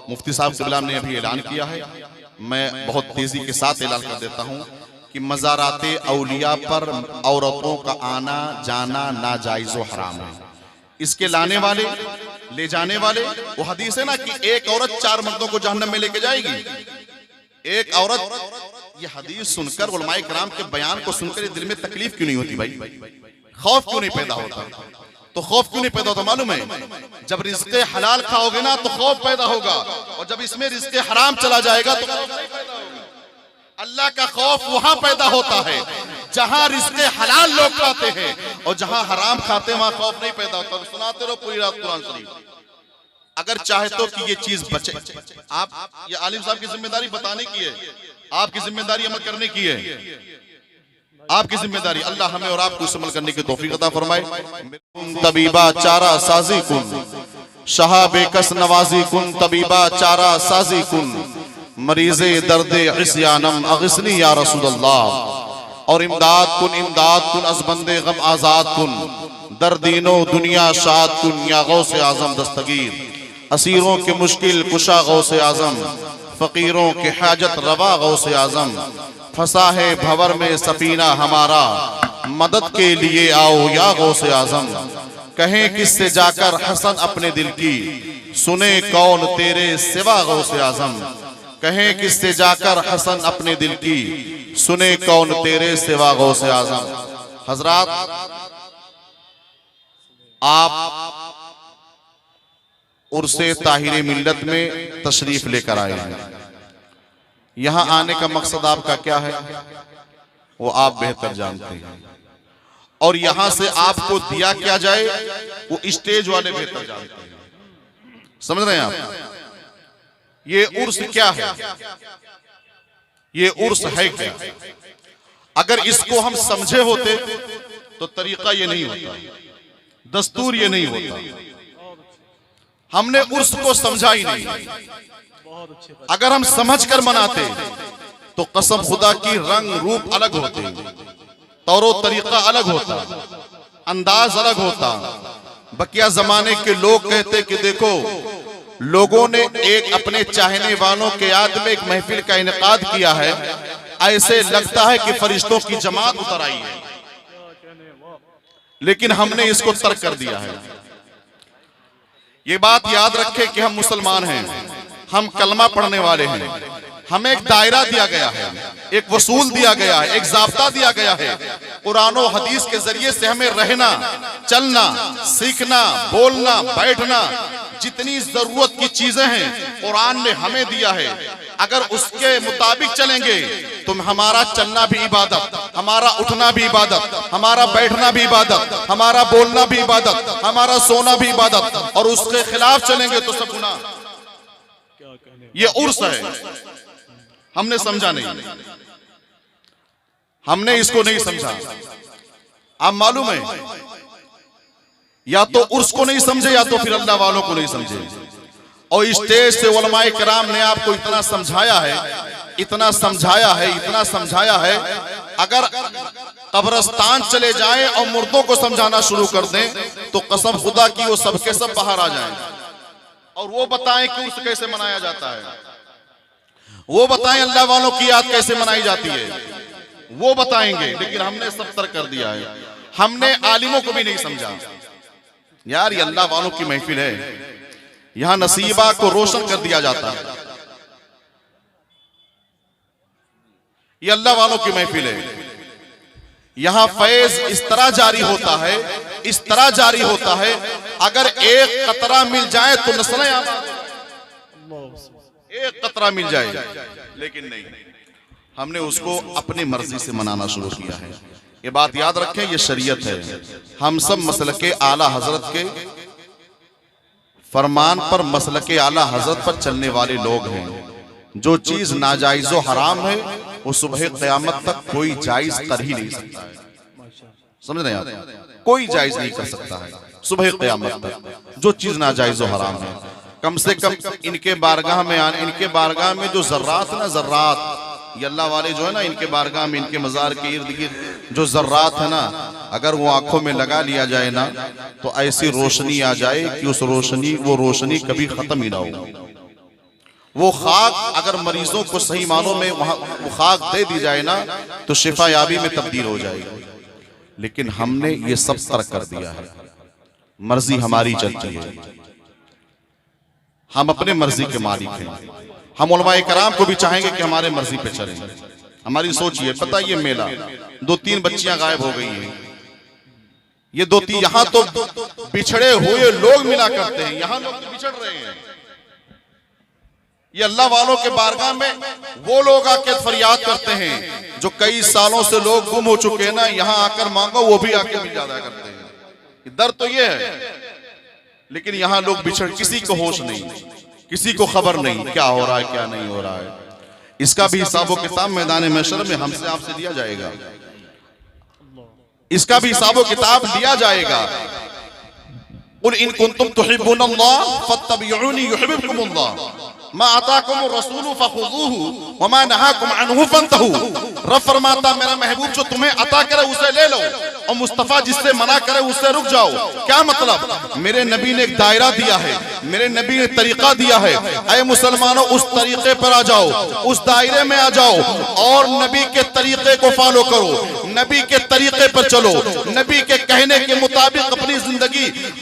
मुफ्ती साहब क़िबला ने अभी ऐलान किया है, मैं बहुत तेजी के साथ ऐलान कर देता हूँ कि मज़ाराते औलिया पर औरतों का आना जाना नाजायज़ व हराम है। इसके लाने वाले ले जाने वाले, वो हदीस है ना कि एक औरत 4 मर्दों को जहन्नम में लेके जाएगी। एक औरत, ये हदीस सुनकर उलमाए किराम के बयान को सुनकर दिल में तकलीफ क्यों नहीं होती भाई? खौफ क्यों नहीं पैदा होता? तो खौफ क्यों नहीं पैदा होता मालूम है? जब रिज़्क़े हलाल खाओगे ना तो खौफ पैदा होगा, और जब इसमें रिज़्क़े हराम चला जाएगा तो खौफ नहीं पैदा होगा। अल्लाह का खौफ वहां पैदा होता है जहां रिज़्क़े हलाल लोग खाते हैं, और जहां हराम खाते हैं वहां खौफ नहीं पैदा होता। सुनाते रहो पूरी रात कुरान शरीफ। अगर चाहे तो कि ये चीज बचे, आप ये आलिम साहब की जिम्मेदारी बताने की है, आपकी जिम्मेदारी अमल करने की है, आपकी जिम्मेदारी। अल्लाह हमें और आपको इस अमल करने की तौफीक अता फरमाए। तबीबा चारा साजी कुन, शहाबे कस नवाजी कुन, तबीबा चारा साजी कुन, मरीज़े दर्दे इस्यानम अगिस्नी या रसूलल्लाह। और इमदाद कुन अज़बंदे गम आज़ाद कुन, दर्दीनो दुनिया शाद कुन या गौसे आज़म दस्तगीर। असीरों के मुश्किल कुशा गौसे आज़म, फ़कीरों के हाजत रवा गौसे आज़म। फंसा है भंवर में सफीना हमारा, मदद के लिए आओ या गौसे आज़म। कहें किससे जाकर हसन अपने दिल की, सुने कौन तेरे सिवा गौसे आज़म। कहें किससे जाकर हसन अपने दिल की, सुने कौन तेरे सिवा गौसे आज़म। हजरात, आप उर्से ताहिरे मिल्लत में तशरीफ लेकर आए हैं। यहां आने का मकसद आपका क्या है वो आप बेहतर जानते हैं, और यहां से आपको दिया क्या जाए वो स्टेज वाले बेहतर जानते हैं। समझ रहे हैं आप? ये उर्स क्या है, ये उर्स है क्या? अगर इसको हम समझे होते तो तरीका ये नहीं होता, दस्तूर ये नहीं होता। हमने उर्स को समझा ही नहीं। अगर हम समझकर मनाते तो कसम खुदा की रंग रूप अलग होते, तौरो तरीका अलग होता, अंदाज अलग होता। बकिया जमाने के लोग कहते कि देखो, लोगों ने एक अपने चाहने वालों के याद में एक महफिल का इनेकाद किया है, ऐसे लगता है कि फरिश्तों की जमात उतर आई है, लेकिन हमने इसको तर्क कर दिया है। ये बात याद रखें कि हम मुसलमान हैं, हम कलमा पढ़ने वाले हैं। हमें एक दायरा दिया गया है, एक वसूल दिया गया है, एक ज़ाब्ता दिया गया है। कुरान और हदीस के जरिए से हमें रहना, चलना, सीखना, बोलना, बैठना, जितनी जरूरत की चीजें हैं कुरान ने हमें दिया है। अगर उसके मुताबिक चलेंगे तो हमारा चलना भी इबादत, हमारा उठना भी इबादत, हमारा बैठना भी इबादत, हमारा बोलना भी इबादत, हमारा सोना भी इबादत, और उसके खिलाफ चलेंगे तो सब गुनाह। ये उर्स है, हमने समझा नहीं, हमने इसको नहीं समझा। आप मालूम है, या तो उर्स को नहीं समझे या तो फिर अल्लाह वालों को नहीं समझे। और स्टेज से उलमाए किराम ने आपको इतना समझाया है, इतना समझाया है, इतना समझाया है। अगर कब्रिस्तान चले जाएं और मुर्दों को समझाना शुरू कर दें तो कसम खुदा की वो सबके सब बाहर आ जाएं और वो बताएं कि उर्स कैसे मनाया जाता है, वो बताएं अल्लाह वालों की याद कैसे मनाई जाती है, वो बताएंगे। लेकिन हमने सब तर्क कर दिया है, हमने आलिमों को भी नहीं समझा। यार ये अल्लाह वालों की महफिल है, यहां नसीबा को रोशन कर दिया जाता है। ये अल्लाह वालों की महफिल है, यहां फैज इस तरह जारी होता है, इस तरह जारी होता है, अगर एक कतरा मिल जाए तो नस्लें एक कतरा मिल जाए। लेकिन नहीं, हमने उसको अपनी मर्जी से मनाना शुरू किया है। ये बात याद रखें, ये शरीयत है। हम सब मसलके आला हजरत के फरमान पर, मसलके आला हजरत पर चलने वाले लोग हैं। जो चीज नाजायज व हराम है वो सुबह क़यामत तक कोई जायज कर ही नहीं सकता है। समझ रहे हैं आप? कोई जायज नहीं कर सकता है सुबह क़यामत तक जो चीज नाजायज व हराम है। कम से कम इनके बारगाह में आने, इनके बारगाह में जो जर्रात ना, जर्रात ये अल्लाह वाले जो है ना, इनके बारगाह में, इनके मज़ार के इर्द गिर्द जो जर्रात है ना, अगर वो आंखों में लगा लिया जाए ना तो ऐसी रोशनी आ जाए कि उस रोशनी, वो रोशनी कभी खत्म ही ना हो। वो खाक अगर मरीजों को सही मानों में वो खाक दे दी जाए ना तो शिफा याबी में तब्दील हो जाएगी। लेकिन हमने ये सब तर्क कर दिया है, मर्जी हमारी चलती है, हम अपने मर्जी के मालिक हैं। हम उलमाए कराम को भी चाहेंगे कि हमारे मर्जी पे चलें। हमारी सोच ये, पता ये मेला 2-3 बच्चियां गायब हो गई हैं, ये 2-3 यहां तो बिछड़े हुए लोग मिला करते हैं, यहां लोग तो बिछड़ रहे हैं। ये अल्लाह वालों के बारगाह में वो लोग आके फरियाद करते हैं जो कई सालों से लोग गुम हो चुके हैं ना, यहां आकर मांगो वो भी आके मिल जाया करते हैं। दर्द तो ये है, लेकिन यहां लोग बिछड़, किसी को होश नहीं, किसी को खबर नहीं क्या हो रहा है क्या नहीं हो रहा है। इसका भी हिसाब व किताब मैदान महशर में हमसे आपसे लिया जाएगा, इसका भी हिसाब व किताब लिया जाएगा। कुल इन कुंतुम तुहिब्बुनल्लाह फत्तबिऊनी युहिब्बुकुमुल्लाह मा अताकुम रसूलु फखुज़ूहु व मा नहाकुम अन्हु फंतहू। रब फरमाता मेरा महबूब जो तुम्हें अता करे उसे ले लो और मुस्तफा जिससे मना करे उससे रुक जाओ। क्या मतलब? मेरे नबी ने एक दायरा दिया है, मेरे नबी ने तरीका दिया है, ऐ मुसलमानों उस तरीके पर आ जाओ, उस दायरे में आ जाओ और नबी के तरीके को फॉलो करो, नबी के तरीके पर चलो, नबी के कहने के मुताबिक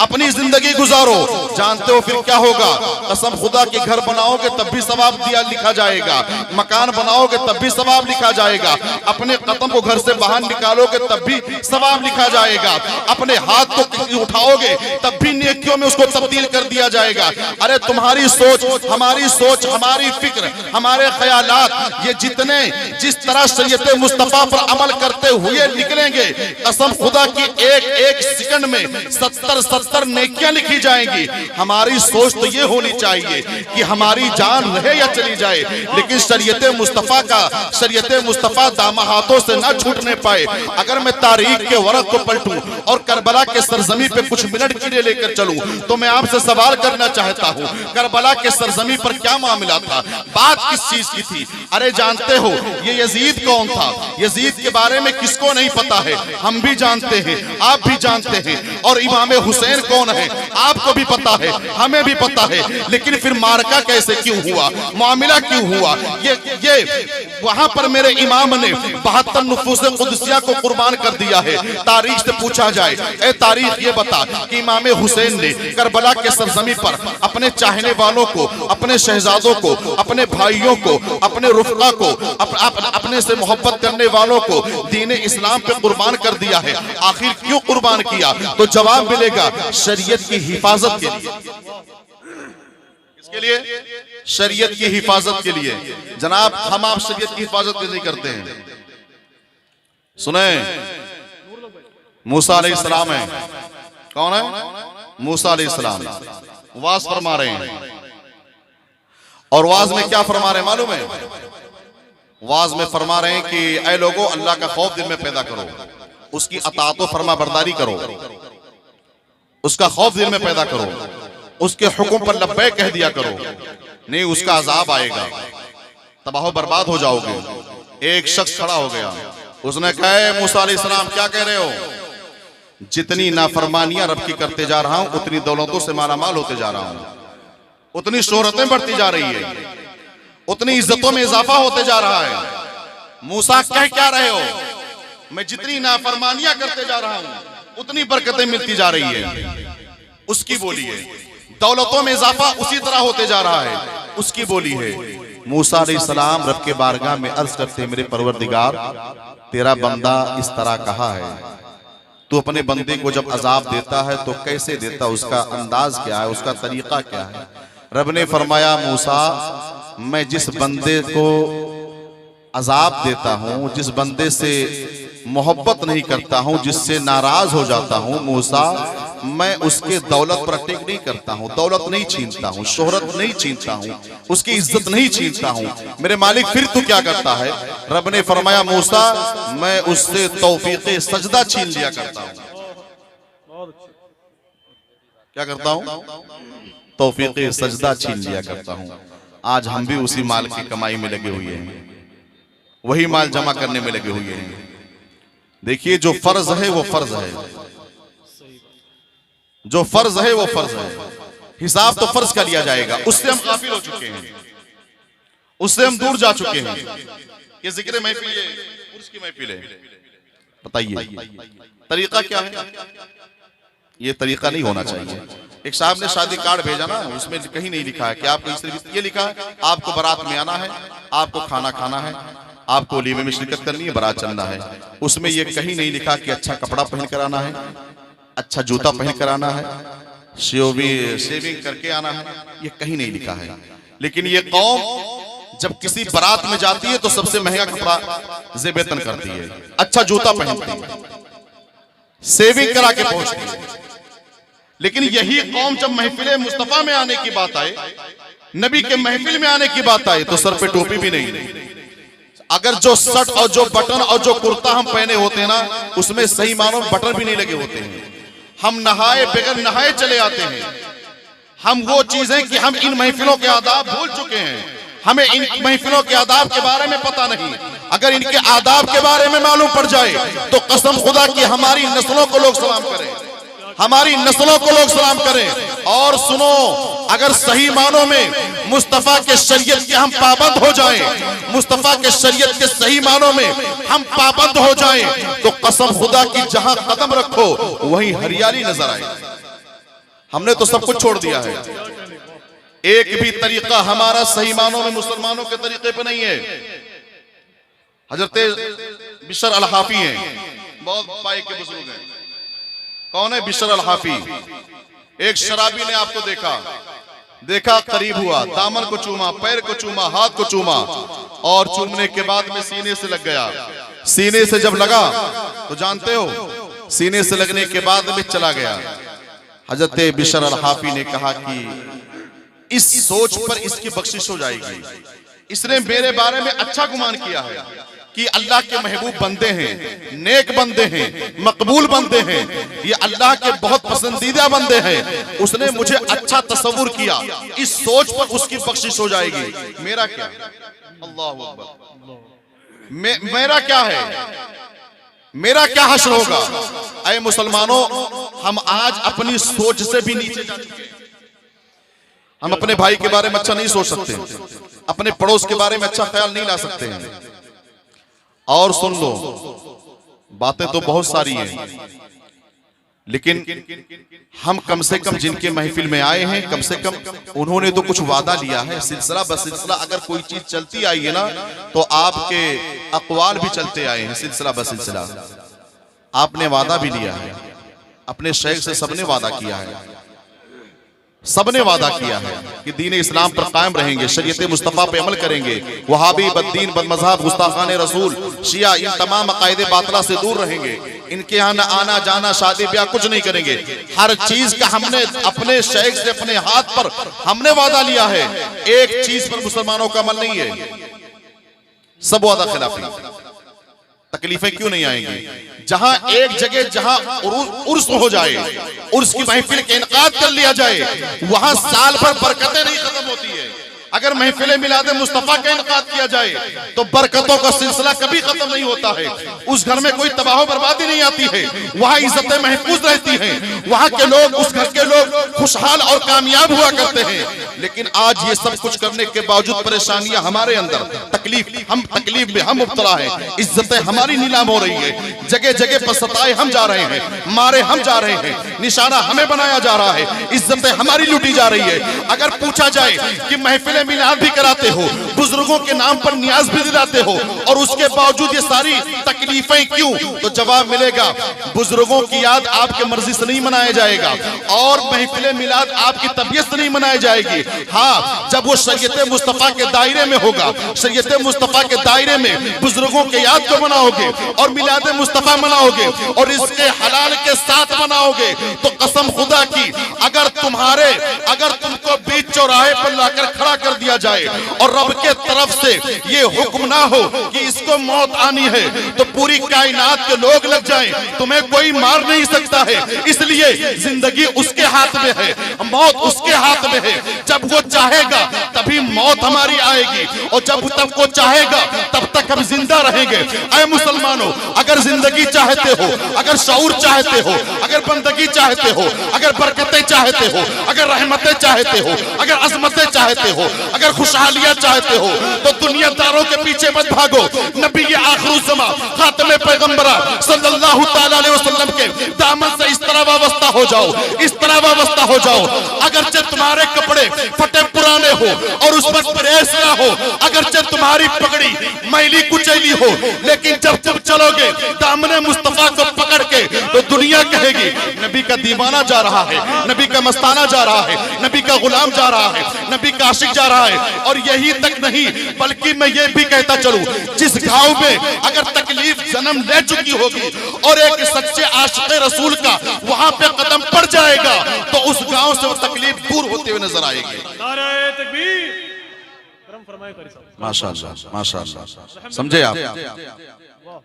अपनी जिंदगी गुजारो। जानते हो फिर क्या होगा? कसम खुदा के घर बनाओगे तब भी सवाब दिया लिखा जाएगा, मकान बनाओगे तब भी सवाब लिखा जाएगा, अपने कदम को घर से बाहर निकालोगे तब भी सवाब लिखा जाएगा, अपने हाथ को उठाओगे तब भी नेकियों में उसको तब्दील कर दिया जाएगा। अरे तुम्हारी सोच, हमारी फिक्र, हमारे ख्यालात, ये जितने जिस तरह शरीयत मुस्तफा पर अमल करते हुए निकलेंगे, कसम खुदा की एक एक सेकंड में 70 नेकियां लिखी जाएंगी। हमारी सोच तो ये होनी चाहिए कि हमारी जान रहे या चली जाए, लेकिन शरीयत मुस्तफा दामा हाथों से ना छूटने पाए। अगर मैं तारीख के वरक को पलटूं और करबला के सरजमी पे कुछ मिनट के लिए लेकर चलूं तो मैं आपसे सवाल करना चाहता हूं, करबला के सरजमी पर क्या मामला था, बात किस चीज की थी? अरे जानते हो ये यजीद कौन था? यजीद के बारे में किसको नहीं पता है? हम भी जानते हैं, आप भी जानते हैं। और इमाम हुसैन कौन है? आपको भी पता है, हमें भी पता है। लेकिन फिर मार्का कैसे क्यों हुआ, मामला क्यों हुआ? ये वहां पर मेरे इमाम ने 72 नुफूस कुदसिया को कुर्बान कर दिया है। तारीख से पूछा जाए, ए तारीख ये बता कि इमाम हुसैन ने करबला के सरजमी पर अपने चाहने वालों को, अपने शहजादों को, अपने भाइयों को, अपने रुफका को, अपने से मोहब्बत करने वालों को दीन इस्लाम पे कुर्बान कर दिया है। आखिर क्यों कुर्बान किया? तो जवाब मिलेगा शरीयत की हिफाजत के लिए। किसके लिए? शरीयत की हिफाजत के लिए। जनाब हम आप शरीयत की हिफाजत कैसे करते हैं? सुने, मूसा अलैहिस्सलाम है, कौन है? मूसा अलैहिस्सलाम वाज फरमा रहे हैं, और वाज में क्या फरमा रहे हैं मालूम है? वाज में फरमा रहे हैं कि ऐ लोगों अल्लाह का खौफ दिल में पैदा करो, उसकी अताअत व फरमा बरदारी करो, उसका खौफ दिल में पैदा करो, उसके हुक्म पर लब्बैक कह दिया करो, नहीं उसका अजाब आएगा, तबाह बर्बाद हो जाओगे। एक शख्स खड़ा हो गया, उसने कहा मूसा अलैहिस्सलाम क्या कह रहे हो? जितनी नाफरमानियां रब की करते जा रहा हूं उतनी दौलतों से मालामाल होते जा रहा हूं, उतनी शोहरतें बढ़ती जा रही है, उतनी इज्जतों में इजाफा होते जा रहा है। मूसा कह क्या रहे हो? मैं जितनी नाफरमानियां करते जा रहा हूं उतनी बरकतें मिलती जा रही है। उसकी बोली है दौलतों में इजाफा उसी तरह होते जा रहा है, उसकी बोली है। मूसा अलैहिस्सलाम रब के बारगाह में अर्ज करते, मेरे परवरदिगार तेरा बंदा इस तरह कहा है, तू अपने बंदे को जब अजाब देता है तो कैसे देता, उसका अंदाज क्या है, उसका तरीका क्या है? रब ने फरमाया मूसा मैं जिस बंदे को अजाब देता हूं, जिस बंदे से मोहब्बत नहीं करता हूं, जिससे नाराज हो जाता हूं, मूसा मैं उसके दौलत पर अटैक नहीं करता हूं, दौलत नहीं छीनता हूं, शोहरत नहीं छीनता हूं, उसकी इज्जत नहीं छीनता हूं। मेरे मालिक फिर तू क्या करता है? रब ने फरमाया मूसा मैं उससे तौफीक़े सजदा छीन लिया करता हूं। क्या करता हूं? तौफीक़े सजदा छीन लिया करता हूं। आज हम भी उसी माल की कमाई में लगे हुए हैं, वही माल जमा करने में लगे हुए हैं। देखिए जो फर्ज है वो फर्ज है, जो फर्ज है वो फर्ज है, हिसाब तो फर्ज का लिया जाएगा, उससे हम गाफिल हो चुके हैं। उससे हम दूर जा चुके हैं। ये जिक्र महफिल, ये उर्स की महफिल है। बताइए तरीका क्या है? ये तरीका नहीं होना चाहिए। एक साहब ने शादी कार्ड भेजा ना, उसमें कहीं नहीं लिखा है कि आपको सिर्फ ये लिखा है आपको बारात में आना है, आपको खाना खाना है, आपको वलीमे में शिरकत करनी है, बारात चलना है। उसमें ये कहीं नहीं लिखा कि अच्छा कपड़ा पहन कर आना है, अच्छा जूता पहन कर आना है, शेविंग करके आना है, ये कहीं नहीं लिखा है। लेकिन ये कौम जब किसी बारात में जाती है तो सबसे महंगा कपड़ा ज़ेबेतन करती है, अच्छा जूता पहनती है, शेविंग करा के पहुंचती है। लेकिन यही कौम जब महफिल मुस्तफा में आने की बात आए, नबी के महफिल में आने की बात आए, तो सर पे टोपी भी नहीं। अगर जो शर्ट और जो बटन और जो कुर्ता हम पहने होते हैं ना, उसमें सही मानो बटन भी नहीं लगे होते हैं। हम नहाए बगैर नहाए चले आते हैं। हम वो चीजें कि हम इन महफिलों के आदाब भूल चुके हैं, हमें इन महफिलों के आदाब के बारे में पता नहीं। अगर इनके आदाब के बारे में मालूम पड़ जाए तो कसम खुदा की हमारी नस्लों को लोग सलाम करें, हमारी नस्लों को लोग सलाम करें। और सुनो, अगर सही मानों में मुस्तफा के शरीयत के हम पाबंद हो जाएं, मुस्तफा के शरीयत के सही मानों में हम पाबंद हो जाएं, तो कसम खुदा की जहां कदम रखो वहीं हरियाली नजर आए। हमने तो सब कुछ छोड़ दिया है। एक भी तरीका हमारा सही मानों में मुसलमानों के तरीके पे नहीं है। हजरत बिशर अल हाफी हैं, बहुत पाए के बुजुर्ग हैं। कौन है बिशर अल हाफी? एक शराबी ने आपको देखा करीब हुआ, दामन को चूमा, पैर को चूमा, हाथ को चूमा, और चूमने के बाद में सीने से लग गया। सीने से जब लगा तो जानते हो, सीने से लगने के बाद में चला गया। हजरत बिशर अल हाफी ने कहा कि इस सोच पर इसकी बख्शिश हो जाएगी। इसने मेरे बारे में अच्छा गुमान किया है कि अल्लाह के महबूब बंदे हैं, नेक बंदे हैं, मकबूल बंदे हैं, ये अल्लाह के बहुत पसंदीदा बंदे हैं। उसने मुझे अच्छा तस्वुर किया, इस सोच पर उसकी बख्शिश हो जाएगी। मेरा क्या? अल्लाह अकबर। मेरा क्या है? मेरा क्या हश्र होगा? ऐ मुसलमानों, हम आज अपनी सोच से भी नीचे जा चुके हैं। हम अपने भाई के बारे में अच्छा नहीं सोच सकते, अपने पड़ोस के बारे में अच्छा ख्याल नहीं ला सकते हैं। और सुन लो, बातें तो बहुत सारी हैं, लेकिन हम कम से कम जिनके महफिल में आए हैं, कम से कम उन्होंने तो कुछ वादा लिया है। सिलसिला ब सिलसिला अगर कोई चीज चलती आई है ना, तो आपके अक़वाल भी चलते आए हैं। सिलसिला ब सिलसिला आपने वादा भी लिया है, अपने शेख से सबने वादा किया है, सबने वादा किया है कि दीन इस्लाम पर कायम रहेंगे, शरीयत मुस्तफ़ा पे अमल करेंगे, वहाबी बद्दीन बदमज़हब गुस्ताखान रसूल शिया इन तमाम अक़ायदे बातिला से दूर रहेंगे। इनके यहाँ न आना जाना शादी ब्याह कुछ नहीं करेंगे। हर चीज का हमने अपने शेख से अपने हाथ पर हमने वादा लिया है। एक चीज पर मुसलमानों का अमल नहीं है, सब वादा खिलाफी। तकलीफें क्यों नहीं आएंगी? जहां एक जगह जहां उर्स हो जाए, उर्स की महफिल का इनकाद कर लिया जाए, वहां साल भर बरकतें नहीं खत्म होती है। अगर महफिल मिलाद मुस्तफा का इनकाद किया जाए तो बरकतों का सिलसिला कभी खत्म नहीं होता है। उस घर में कोई तबाह बर्बादी नहीं आती है, वहां इज्जतें महफूज रहती हैं, वहां के लोग, उस घर के लोग खुशहाल और कामयाब हुआ करते हैं। लेकिन आज ये सब कुछ करने के बावजूद परेशानियां हमारे अंदर, तकलीफ में हम मुब्तला हैं, इज्जतें हमारी नीलाम हो रही है, जगह जगह पर सताए हम जा रहे हैं, मारे हम जा रहे हैं, निशाना हमें बनाया जा रहा है, इज्जतें हमारी लूटी जा रही है। अगर पूछा जाए कि महफिल मिलाद भी कराते हो, बुजुर्गों के नाम पर न्याज भी दिलाते हो, और उसके बावजूद ये सारी तकलीफें क्यों? तो जवाब मिलेगा, बुजुर्गों की याद आपके मर्जी से नहीं मनाया जाएगा, और महफिल मिलाद आपकी तबीयत से नहीं मनाई जाएगी। हाँ, जब वो शरीयत मुस्तफा के दायरे में होगा, शरीयत मुस्तफा के दायरे में बुजुर्गों के याद को मनाओगे और मिलाद मुस्तफा मनाओगे और इसके हलाल के साथ मनाओगे, तो कसम खुदा की अगर तुमको बीच चौराहे पर लाकर खड़ा कर दिया जाए और रब के तरफ से ये हुक्म ना हो कि इसको मौत आनी है, तो पूरी कायनात के लोग लग जाएं, तुम्हें कोई मार नहीं सकता है। इसलिए जिंदगी उसके हाथ में है, मौत उसके हाथ में है। जब वो चाहेगा तभी मौत हमारी आएगी, और जब तक वो चाहेगा तब तक हम जिंदा रहेंगे। ऐ मुसलमानों, अगर जिंदगी चाहते हो, अगर शऊर चाहते हो, अगर बंदगी चाहते हो, अगर बरकतें चाहते हो, अगर रहमतें चाहते हो, अगर अजमतें चाहते हो, अगर खुशहालियां चाहते हो तो दुनियादारों के पीछे मत भागो। नबी ये आखिरुज़्ज़मा खातमे पैगंबरा सल्लल्लाहु तआला अलैहि वसल्लम के दामन से इस तरह वाबस्ता हो जाओ, इस तरह वाबस्ता हो जाओ। अगरचे तुम्हारे कपड़े फटे पुराने हो और उस पर प्रेस ना हो, अगरचे तुम्हारी पगड़ी मैली कुचैली हो, लेकिन जब तुम चलोगे दामने मुस्तफा को पकड़ के तो दुनिया कहेगी नबी का दीवाना जा रहा है, नबी का मस्ताना जा रहा है, नबी का गुलाम जा रहा है, नबी का आशिक जा रहा है। और यही तक नहीं बल्कि मैं ये भी कहता चलूं, जिस गांव में अगर तकलीफ जन्म ले चुकी होगी और एक सच्चे आशिक रसूल का वहां पे कदम पड़ जाएगा तो उस गांव से वो तकलीफ दूर होते हुए नजर आएगी। नारे तकबीर, करम फरमाए कारी साहब। माशाअल्लाह माशाअल्लाह, समझे आप?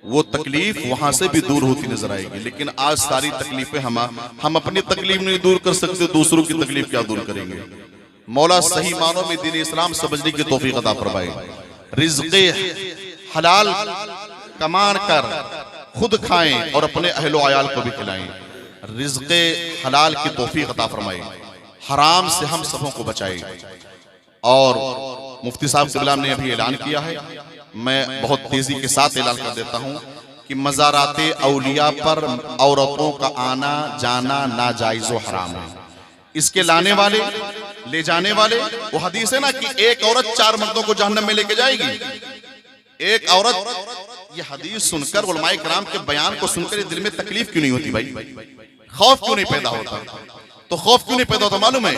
वो तकलीफ वहां से भी दूर होती नजर आएगी। लेकिन आज सारी तकलीफें हम अपनी तकलीफ नहीं दूर कर सकते, दूसरों की तकलीफ क्या दूर करेंगे? मौला सही मानों में दीन इस्लाम समझने की तौफीक अता फरमाए। रिज़्क़े हलाल कमान कर खुद खाएं और अपने अहलो अयाल को भी खिलाएं। रिज़्क़े हलाल की तौफीक अता फरमाए, हराम से हम सबों को बचाए। और मुफ्ती साहब क़िबला ने अभी ऐलान किया है, मैं बहुत तेजी के साथ ऐलान कर देता हूं कि मज़ाराते औलिया पर औरतों का आना जाना नाजायज़ व हराम है। इसके लाने वाले ले जाने वाले, वो हदीस है ना कि एक औरत 4 मर्दों को जहन्नम में लेके जाएगी। एक औरत, ये हदीस सुनकर उलमाए किराम के बयान को सुनकर दिल में तकलीफ क्यों नहीं होती भाई? खौफ क्यों नहीं पैदा होता? तो खौफ क्यों नहीं पैदा होता मालूम है?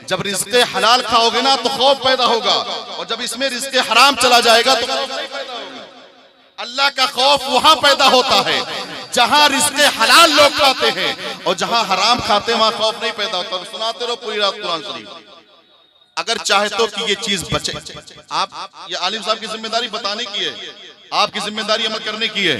जब रिज़्क़े हलाल खाओगे ना तो खौफ पैदा होगा, और जब इसमें रिज़्क़े हराम चला जाएगा तो खौफ नहीं पैदा होगा। अल्लाह का खौफ वहां पैदा होता है जहां रिज़्क़े हलाल लोग खाते हैं, और जहां हराम खाते हैं वहां खौफ नहीं पैदा होता। सुनाते रहो पूरी रात कुरान शरीफ। अगर चाहते हो कि ये चीज बचे, आप ये आलिम साहब की जिम्मेदारी बताने की है, आपकी जिम्मेदारी अमल करने की है,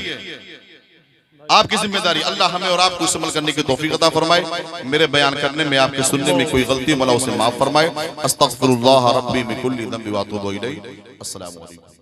आपकी जिम्मेदारी। अल्लाह हमें और आपको इस अमल करने की तौफीक अता फरमाए। मेरे बयान करने में, आपके सुनने में कोई गलती मौला उसे माफ फरमाए। अस्तगफिरुल्लाह रब्बी मिन कुल्ली ज़ंबि व अतूबु इलैह। अस्सलामु अलैकुम।